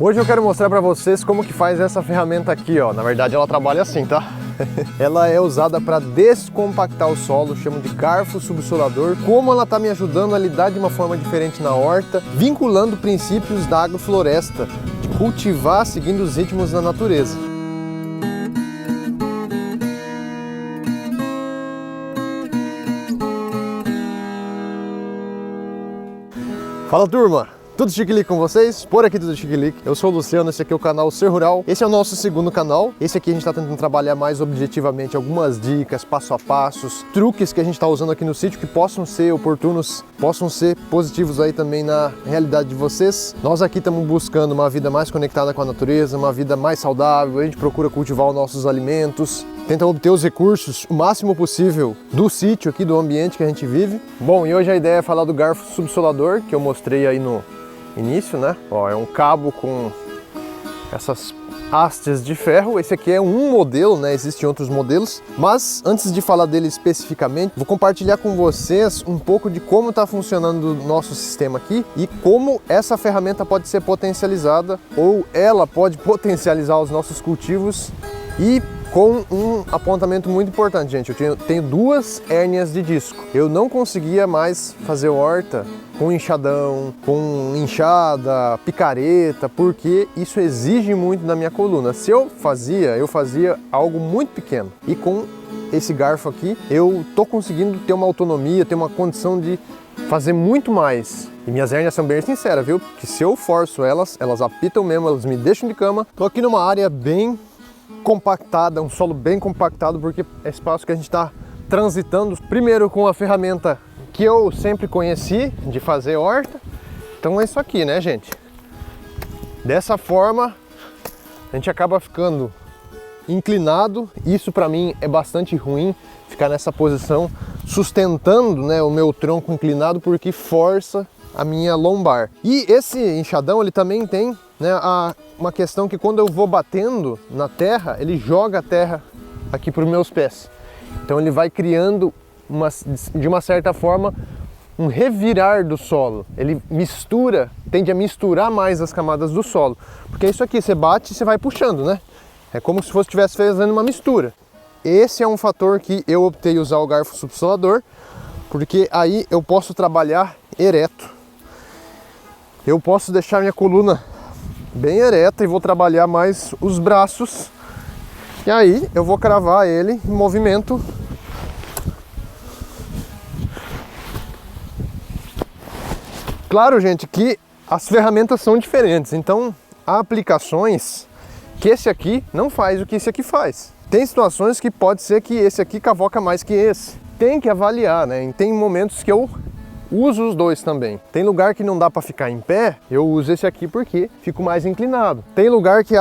Hoje eu quero mostrar para vocês como que faz essa ferramenta aqui, ó. Na verdade ela trabalha assim, tá? Ela é usada para descompactar o solo, chamo de garfo subsolador. Como ela está me ajudando a lidar de uma forma diferente na horta, vinculando princípios da agrofloresta, de cultivar seguindo os ritmos da natureza. Fala, turma! Tudo chique-lique com vocês? Por aqui tudo chique-lique. Eu sou o Luciano, esse aqui é o canal Ser Rural. Esse é o nosso segundo canal. Esse aqui a gente está tentando trabalhar mais objetivamente algumas dicas, passo a passos, truques que a gente está usando aqui no sítio que possam ser oportunos, possam ser positivos aí também na realidade de vocês. Nós aqui estamos buscando uma vida mais conectada com a natureza, uma vida mais saudável. A gente procura cultivar os nossos alimentos, tenta obter os recursos o máximo possível do sítio aqui, do ambiente que a gente vive. Bom, e hoje a ideia é falar do garfo subsolador, que eu mostrei aí no início, né? Ó, é um cabo com essas hastes de ferro. Esse aqui é um modelo, né? Existem outros modelos, mas antes de falar dele especificamente, vou compartilhar com vocês um pouco de como está funcionando o nosso sistema aqui e como essa ferramenta pode ser potencializada, ou ela pode potencializar os nossos cultivos. E com um apontamento muito importante, gente, eu tenho duas hérnias de disco. Eu não conseguia mais fazer horta com enxadão, com enxada, picareta, porque isso exige muito da minha coluna. Se eu fazia algo muito pequeno. E com esse garfo aqui, eu tô conseguindo ter uma autonomia, ter uma condição de fazer muito mais. E minhas hérnias são bem sinceras, viu? Que se eu forço elas apitam mesmo, elas me deixam de cama. Tô aqui numa área bem compactada, um solo bem compactado, porque é espaço que a gente está transitando primeiro com a ferramenta que eu sempre conheci de fazer horta. Então é isso aqui, né, gente? Dessa forma a gente acaba ficando inclinado. Isso para mim é bastante ruim, ficar nessa posição sustentando, né, o meu tronco inclinado, porque força a minha lombar. E esse enxadão ele também tem, né, uma questão que quando eu vou batendo na terra, ele joga a terra aqui para os meus pés. Então ele vai criando, de uma certa forma, um revirar do solo. Ele tende a misturar mais as camadas do solo. Porque isso aqui, você bate e você vai puxando, né? É como se você estivesse fazendo uma mistura. Esse é um fator que eu optei usar o garfo subsolador, porque aí eu posso trabalhar ereto. Eu posso deixar minha coluna bem ereta e vou trabalhar mais os braços. E aí eu vou cravar ele em movimento. Claro, gente, que as ferramentas são diferentes. Então há aplicações que esse aqui não faz o que esse aqui faz. Tem situações que pode ser que esse aqui cavoca mais que esse. Tem que avaliar, né? E tem momentos que eu uso os dois também. Tem lugar que não dá para ficar em pé, eu uso esse aqui porque fico mais inclinado. Tem lugar que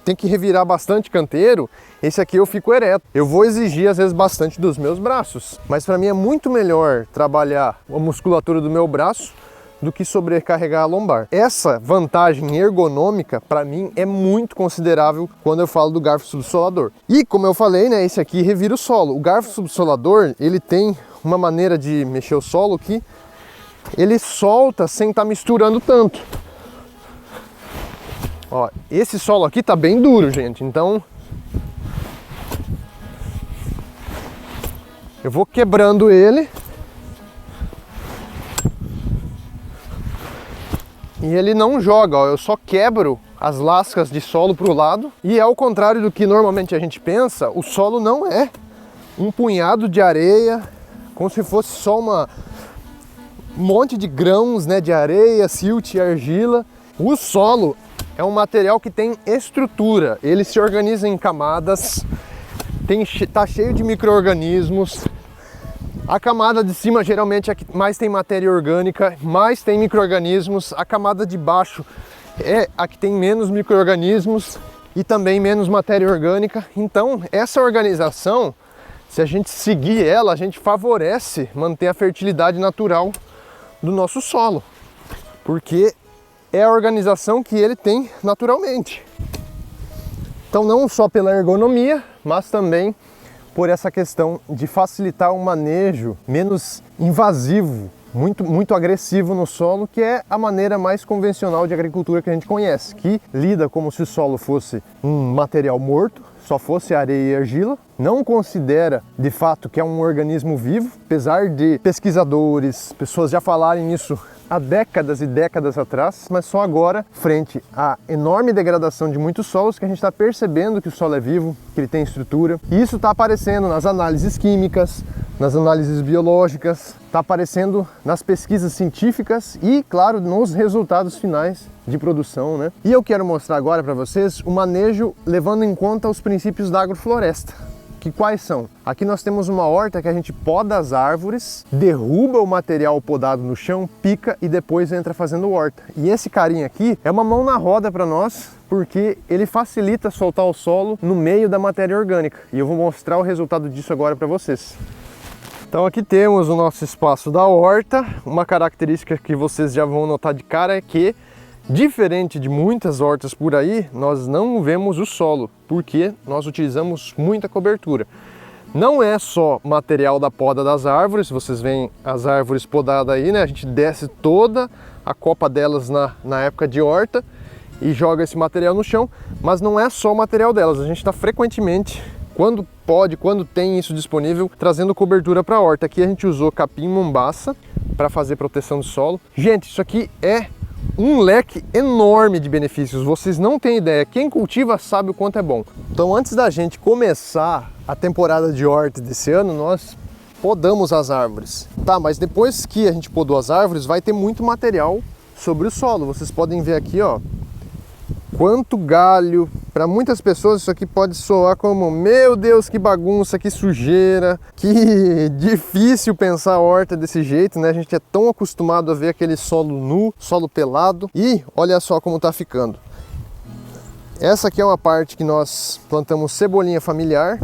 tem que revirar bastante canteiro, esse aqui eu fico ereto. Eu vou exigir às vezes bastante dos meus braços, mas para mim é muito melhor trabalhar a musculatura do meu braço do que sobrecarregar a lombar. Essa vantagem ergonômica para mim é muito considerável quando eu falo do garfo subsolador. E como eu falei, né, esse aqui revira o solo. O garfo subsolador, ele tem uma maneira de mexer o solo que ele solta sem estar misturando tanto. Ó, esse solo aqui tá bem duro, gente, então eu vou quebrando ele e ele não joga, ó, eu só quebro as lascas de solo para o lado. E ao contrário do que normalmente a gente pensa, o solo não é um punhado de areia, como se fosse só um monte de grãos, né, de areia, silt e argila. O solo é um material que tem estrutura, ele se organiza em camadas, tá cheio de micro-organismos. A camada de cima geralmente é a que mais tem matéria orgânica, mais tem micro-organismos. A camada de baixo é a que tem menos micro-organismos e também menos matéria orgânica. Então essa organização, se a gente seguir ela, a gente favorece manter a fertilidade natural do nosso solo, porque é a organização que ele tem naturalmente. Então não só pela ergonomia, mas também por essa questão de facilitar um manejo menos invasivo muito agressivo no solo, que é a maneira mais convencional de agricultura que a gente conhece, que lida como se o solo fosse um material morto, só fosse areia e argila, não considera de fato que é um organismo vivo, apesar de pesquisadores, pessoas já falarem isso há décadas e décadas atrás, mas só agora, frente à enorme degradação de muitos solos, que a gente está percebendo que o solo é vivo, que ele tem estrutura. E isso está aparecendo nas análises químicas, nas análises biológicas, está aparecendo nas pesquisas científicas e, claro, nos resultados finais de produção, né? E eu quero mostrar agora para vocês o manejo levando em conta os princípios da agrofloresta. Que quais são? Aqui nós temos uma horta que a gente poda as árvores, derruba o material podado no chão, pica e depois entra fazendo horta. E esse carinha aqui é uma mão na roda para nós, porque ele facilita soltar o solo no meio da matéria orgânica. E eu vou mostrar o resultado disso agora para vocês. Então aqui temos o nosso espaço da horta. Uma característica que vocês já vão notar de cara é que, diferente de muitas hortas por aí, nós não vemos o solo, porque nós utilizamos muita cobertura. Não é só material da poda das árvores, vocês veem as árvores podadas aí, né? A gente desce toda a copa delas na época de horta e joga esse material no chão, mas não é só o material delas, a gente está frequentemente, quando pode, quando tem isso disponível, trazendo cobertura para a horta. Aqui a gente usou capim mombaça para fazer proteção do solo. Gente, isso aqui é um leque enorme de benefícios, vocês não têm ideia, quem cultiva sabe o quanto é bom. Então antes da gente começar a temporada de horta desse ano, nós podamos as árvores. Tá, mas depois que a gente podou as árvores, vai ter muito material sobre o solo. Vocês podem ver aqui, ó, quanto galho. Para muitas pessoas isso aqui pode soar como: meu Deus, que bagunça, que sujeira, que difícil pensar a horta desse jeito, né? A gente é tão acostumado a ver aquele solo nu, solo pelado. E olha só como tá ficando. Essa aqui é uma parte que nós plantamos cebolinha familiar.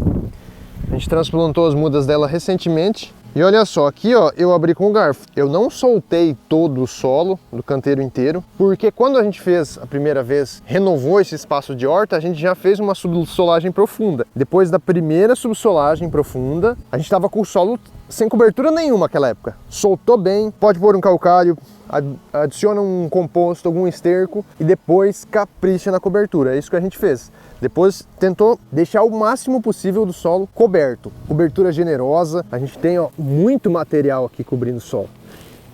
A gente transplantou as mudas dela recentemente. E olha só, aqui ó, eu abri com o garfo. Eu não soltei todo o solo do canteiro inteiro, porque quando a gente fez a primeira vez, renovou esse espaço de horta, a gente já fez uma subsolagem profunda. Depois da primeira subsolagem profunda, a gente estava com o solo sem cobertura nenhuma naquela época. Soltou bem, pode pôr um calcário, adiciona um composto, algum esterco e depois capricha na cobertura. É isso que a gente fez. Depois tentou deixar o máximo possível do solo coberto. Cobertura generosa, a gente tem ó, muito material aqui cobrindo o solo.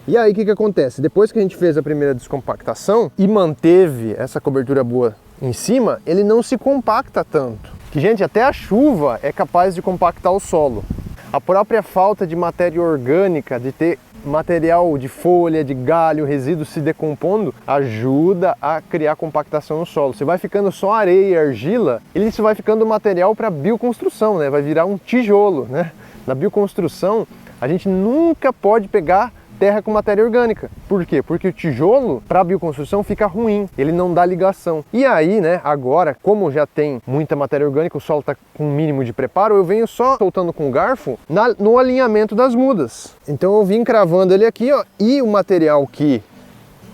E aí o que acontece? Depois que a gente fez a primeira descompactação e manteve essa cobertura boa em cima, ele não se compacta tanto. Que, gente, até a chuva é capaz de compactar o solo. A própria falta de matéria orgânica, de ter material de folha, de galho, resíduos se decompondo, ajuda a criar compactação no solo. Você vai ficando só areia e argila, ele vai ficando material para bioconstrução, né? Vai virar um tijolo, né? Na bioconstrução, a gente nunca pode pegar terra com matéria orgânica. Por quê? Porque o tijolo, para a bioconstrução, fica ruim, ele não dá ligação. E aí, né, agora, como já tem muita matéria orgânica, o solo está com um mínimo de preparo, eu venho só soltando com o garfo no alinhamento das mudas. Então eu vim cravando ele aqui, ó, e o material que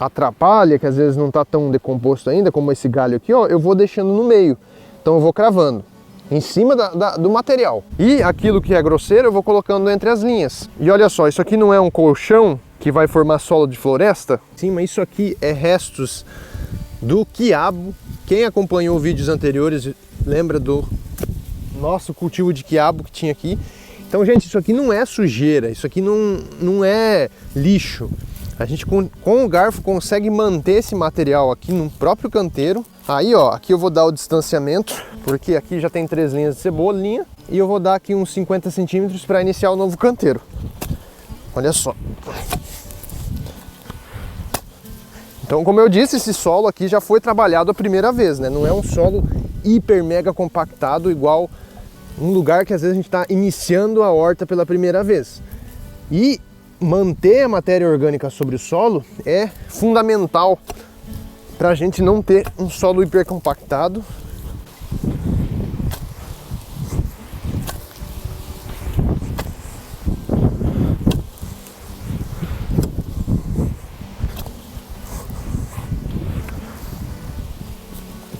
atrapalha, que às vezes não está tão decomposto ainda, como esse galho aqui, ó, eu vou deixando no meio. Então eu vou cravando em cima do material. E aquilo que é grosseiro eu vou colocando entre as linhas. E olha só, isso aqui não é um colchão que vai formar solo de floresta. Sim, mas isso aqui é restos do quiabo. Quem acompanhou vídeos anteriores lembra do nosso cultivo de quiabo que tinha aqui. Então, gente, isso aqui não é sujeira, isso aqui não é lixo. A gente com o garfo consegue manter esse material aqui no próprio canteiro. Aí, ó, aqui eu vou dar o distanciamento, porque aqui já tem 3 linhas de cebolinha. E eu vou dar aqui uns 50 centímetros para iniciar o novo canteiro. Olha só. Então, como eu disse, esse solo aqui já foi trabalhado a primeira vez, né? Não é um solo hiper mega compactado, igual um lugar que às vezes a gente está iniciando a horta pela primeira vez. E manter a matéria orgânica sobre o solo é fundamental para a gente não ter um solo hipercompactado.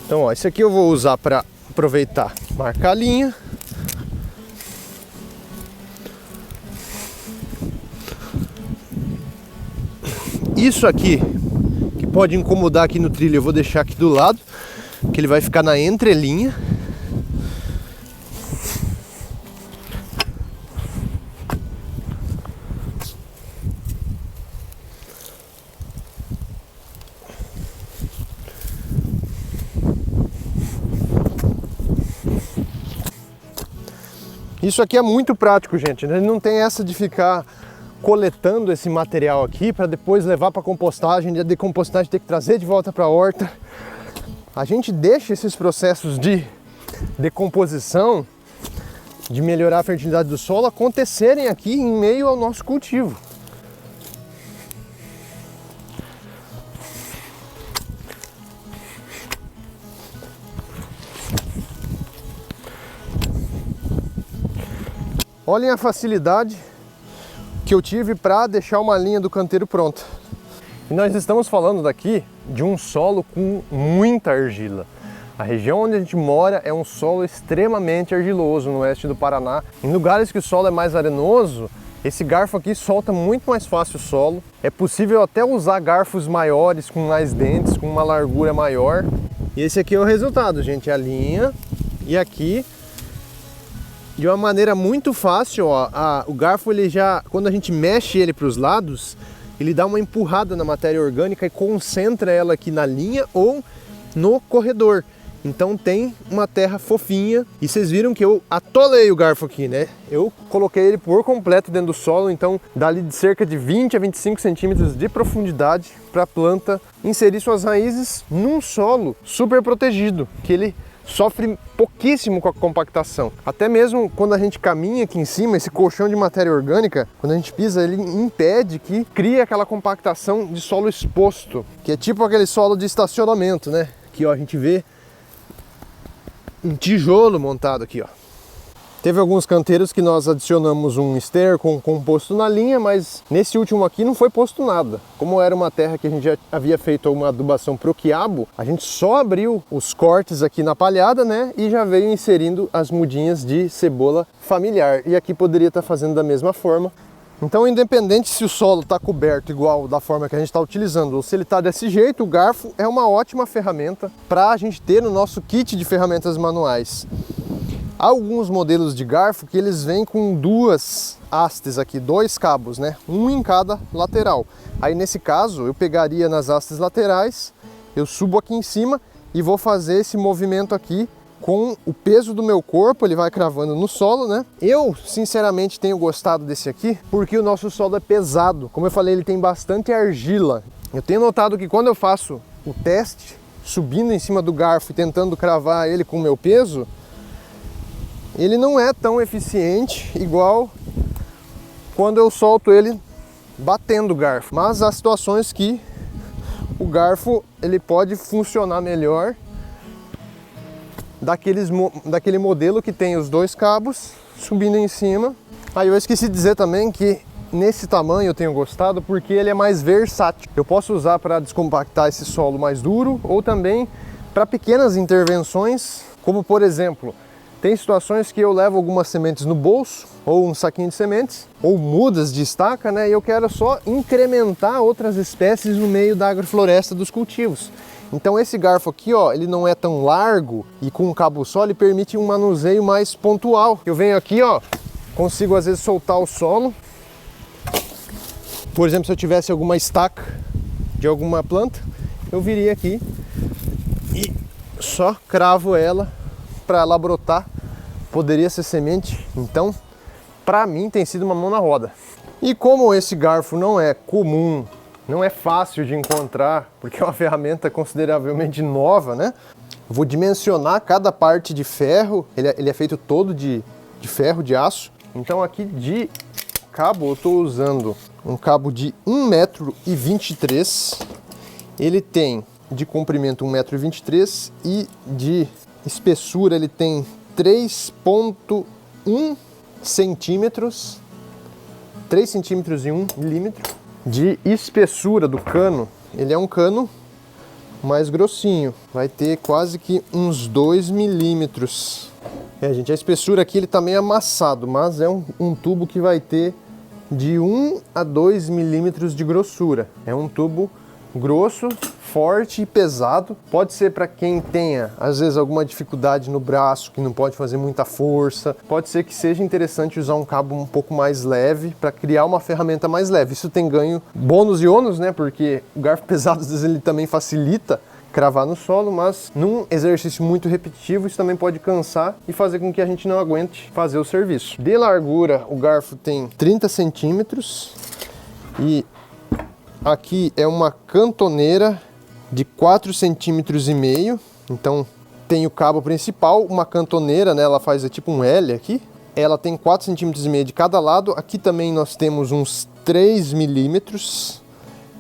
Então, ó, esse aqui eu vou usar para aproveitar, marcar a linha. Isso aqui, que pode incomodar aqui no trilho, eu vou deixar aqui do lado, que ele vai ficar na entrelinha. Isso aqui é muito prático, gente. Ele não tem essa de ficar coletando esse material aqui para depois levar para compostagem, e a decompostagem ter que trazer de volta para a horta. A gente deixa esses processos de decomposição, de melhorar a fertilidade do solo, acontecerem aqui em meio ao nosso cultivo. Olhem a facilidade que eu tive para deixar uma linha do canteiro pronta. E nós estamos falando daqui de um solo com muita argila. A região onde a gente mora é um solo extremamente argiloso no oeste do Paraná. Em lugares que o solo é mais arenoso, esse garfo aqui solta muito mais fácil o solo. É possível até usar garfos maiores, com mais dentes, com uma largura maior. E esse aqui é o resultado, gente, a linha. E aqui, de uma maneira muito fácil, ó, o garfo, ele já, quando a gente mexe ele para os lados, ele dá uma empurrada na matéria orgânica e concentra ela aqui na linha ou no corredor. Então tem uma terra fofinha. E vocês viram que eu atolei o garfo aqui, né? Eu coloquei ele por completo dentro do solo, então dali de cerca de 20 a 25 centímetros de profundidade para a planta inserir suas raízes num solo super protegido, que ele sofre pouquíssimo com a compactação. Até mesmo quando a gente caminha aqui em cima, esse colchão de matéria orgânica, quando a gente pisa, ele impede que crie aquela compactação de solo exposto, que é tipo aquele solo de estacionamento, né? Aqui, ó, a gente vê um tijolo montado aqui, ó. Teve alguns canteiros que nós adicionamos um esterco, um composto na linha, mas nesse último aqui não foi posto nada. Como era uma terra que a gente já havia feito uma adubação pro quiabo, a gente só abriu os cortes aqui na palhada, né? E já veio inserindo as mudinhas de cebola familiar. E aqui poderia estar fazendo da mesma forma. Então, independente se o solo está coberto igual da forma que a gente está utilizando ou se ele está desse jeito, o garfo é uma ótima ferramenta para a gente ter no nosso kit de ferramentas manuais. Há alguns modelos de garfo que eles vêm com duas hastes aqui, dois cabos, né? Um em cada lateral. Aí nesse caso eu pegaria nas hastes laterais, eu subo aqui em cima e vou fazer esse movimento aqui com o peso do meu corpo, ele vai cravando no solo, né? Eu sinceramente tenho gostado desse aqui porque o nosso solo é pesado. Como eu falei, ele tem bastante argila. Eu tenho notado que quando eu faço o teste, subindo em cima do garfo e tentando cravar ele com o meu peso, ele não é tão eficiente igual quando eu solto ele batendo o garfo. Mas há situações que o garfo ele pode funcionar melhor daquele modelo que tem os dois cabos subindo em cima. Aí eu esqueci de dizer também que nesse tamanho eu tenho gostado porque ele é mais versátil. Eu posso usar para descompactar esse solo mais duro ou também para pequenas intervenções, como por exemplo, tem situações que eu levo algumas sementes no bolso, ou um saquinho de sementes, ou mudas de estaca, né? E eu quero só incrementar outras espécies no meio da agrofloresta dos cultivos. Então esse garfo aqui, ó, ele não é tão largo e com um cabo só ele permite um manuseio mais pontual. Eu venho aqui, ó, consigo às vezes soltar o solo. Por exemplo, se eu tivesse alguma estaca de alguma planta, eu viria aqui e só cravo ela para ela brotar, poderia ser semente. Então, para mim tem sido uma mão na roda. E como esse garfo não é comum, não é fácil de encontrar, porque é uma ferramenta consideravelmente nova, né? Eu vou dimensionar cada parte de ferro, ele é feito todo de ferro, de aço. Então aqui de cabo eu estou usando um cabo de 1,23 m. Ele tem de comprimento 1,23 m e de espessura ele tem 3,1 centímetros, 3 centímetros e 1 milímetro. De espessura do cano, ele é um cano mais grossinho, vai ter quase que uns 2 milímetros. Gente, a espessura aqui ele tá meio amassado, mas é um tubo que vai ter de 1 a 2 milímetros de grossura. É um tubo grosso, forte e pesado. Pode ser para quem tenha, às vezes, alguma dificuldade no braço, que não pode fazer muita força. Pode ser que seja interessante usar um cabo um pouco mais leve para criar uma ferramenta mais leve. Isso tem ganho bônus e ônus, né? Porque o garfo pesado, às vezes, ele também facilita cravar no solo, mas num exercício muito repetitivo isso também pode cansar e fazer com que a gente não aguente fazer o serviço. De largura, o garfo tem 30 centímetros e aqui é uma cantoneira de 4,5 centímetros. Então tem o cabo principal, uma cantoneira, né, ela faz tipo um L aqui. Ela tem 4,5 centímetros de cada lado. Aqui também nós temos uns 3 milímetros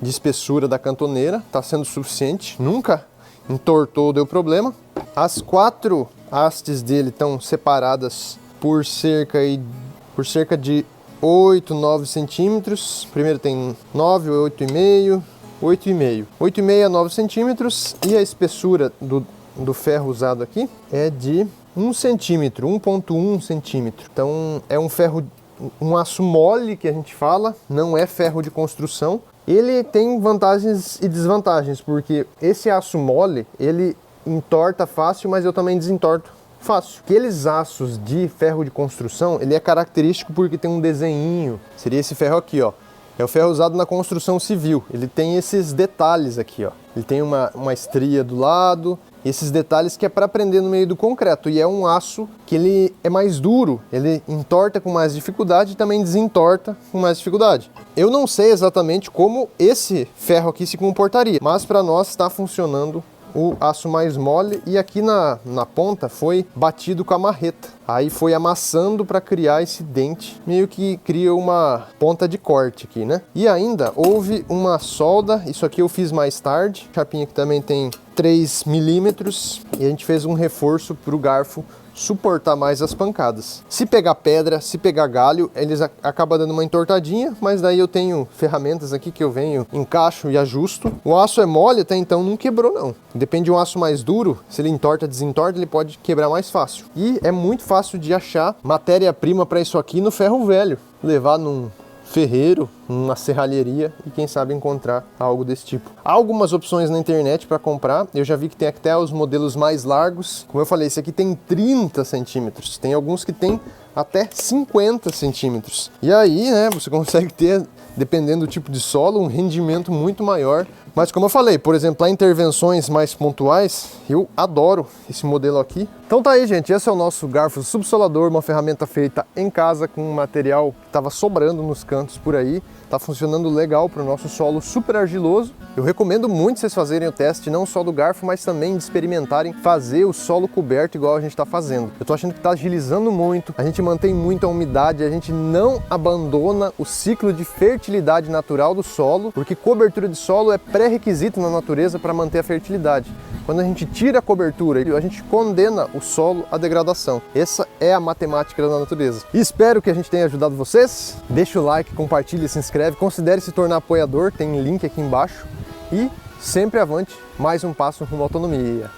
de espessura da cantoneira, tá sendo suficiente, nunca entortou, deu problema. As 4 hastes dele estão separadas por cerca de 8, 9 centímetros. Primeiro tem 9, 8,5, 8,5. 8,5 a 9 centímetros e a espessura do ferro usado aqui é de 1 centímetro, 1,1 centímetro. Então é um ferro, um aço mole que a gente fala, não é ferro de construção. Ele tem vantagens e desvantagens, porque esse aço mole, ele entorta fácil, mas eu também desentorto fácil. Aqueles aços de ferro de construção, ele é característico porque tem um desenhinho. Seria esse ferro aqui, ó. É o ferro usado na construção civil. Ele tem esses detalhes aqui, ó. Ele tem uma estria do lado, esses detalhes que é para prender no meio do concreto. E é um aço que ele é mais duro, ele entorta com mais dificuldade e também desentorta com mais dificuldade. Eu não sei exatamente como esse ferro aqui se comportaria, mas para nós está funcionando o aço mais mole, e aqui na ponta foi batido com a marreta. Aí foi amassando para criar esse dente, meio que cria uma ponta de corte aqui, né? E ainda houve uma solda, isso aqui eu fiz mais tarde, a chapinha que também tem 3 milímetros, e a gente fez um reforço para o garfo suportar mais as pancadas. Se pegar pedra, se pegar galho, eles acabam dando uma entortadinha, mas daí eu tenho ferramentas aqui que eu venho, encaixo e ajusto. O aço é mole, até então não quebrou não. Depende de um aço mais duro, se ele entorta, desentorta, ele pode quebrar mais fácil. E é muito fácil de achar matéria-prima para isso aqui no ferro velho. Levar num ferreiro, uma serralheria e quem sabe encontrar algo desse tipo. Há algumas opções na internet para comprar, eu já vi que tem até os modelos mais largos. Como eu falei, esse aqui tem 30 centímetros, tem alguns que tem até 50 centímetros. E aí, né, você consegue ter, dependendo do tipo de solo, um rendimento muito maior. Mas como eu falei, por exemplo, para intervenções mais pontuais, eu adoro esse modelo aqui. Então tá aí, gente, esse é o nosso garfo subsolador, uma ferramenta feita em casa com um material que estava sobrando nos cantos por aí. Tá funcionando legal para o nosso solo super argiloso. Eu recomendo muito vocês fazerem o teste, não só do garfo, mas também de experimentarem fazer o solo coberto igual a gente está fazendo. Eu tô achando que tá agilizando muito, a gente mantém muito a umidade, a gente não abandona o ciclo de fertilidade natural do solo, porque cobertura de solo é pré-requisito na natureza para manter a fertilidade. Quando a gente tira a cobertura, a gente condena o solo à degradação. Essa é a matemática da natureza. E espero que a gente tenha ajudado vocês. Deixa o like, compartilha, se inscreve, considere se tornar apoiador, tem link aqui embaixo. E sempre avante, mais um passo rumo à autonomia.